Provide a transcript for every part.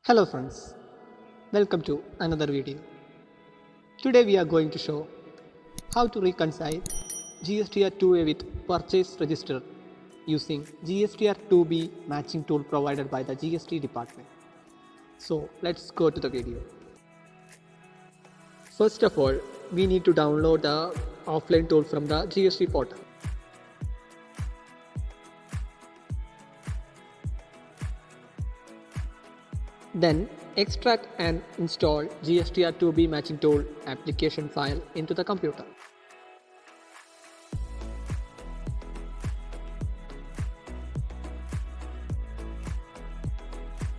Hello friends, welcome to another video. Today we are going to show how to reconcile GSTR 2A with purchase register using GSTR 2B matching tool provided by the GST Department. So let's go to the video. First of all, we need to download the offline tool from the GST portal. Then extract and install GSTR 2B matching tool application file into the computer.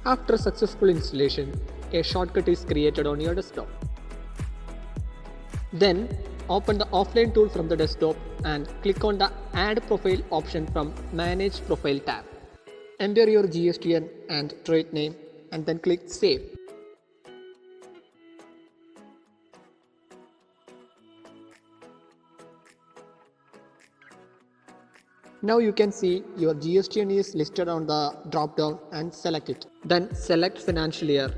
After successful installation, a shortcut is created on your desktop. Then open the offline tool from the desktop and click on the Add Profile option from Manage Profile tab. Enter your GSTN and trade name and then click Save. Now you can see your GSTN is listed on the drop down and select it. Then select financial year,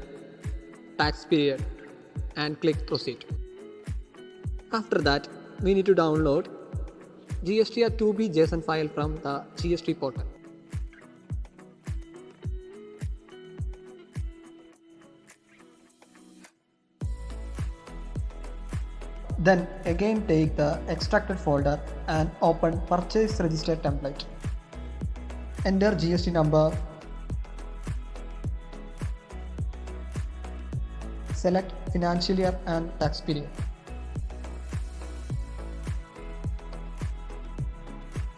tax period and click Proceed. After that, we need to download GSTR 2B JSON file from the GST portal. Then again take the extracted folder and open purchase register template. Enter GST number. Select financial year and tax period.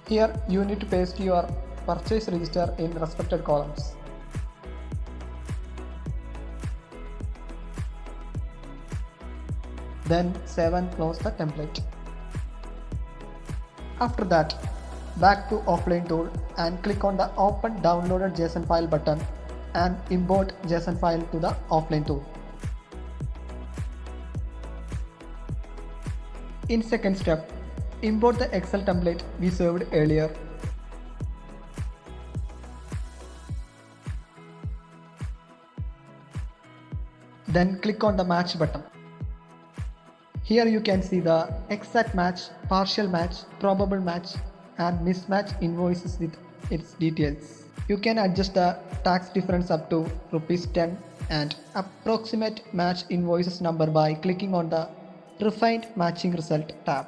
Here you need to paste your purchase register in respected columns. Then save and close the template. After that, back to offline tool and click on the Open Downloaded JSON file button and import JSON file to the offline tool. In second step, import the Excel template we saved earlier. Then click on the Match button. Here you can see the exact match, partial match, probable match and mismatch invoices with its details. You can adjust the tax difference up to ₹10 and approximate match invoices number by clicking on the Refined Matching Result tab.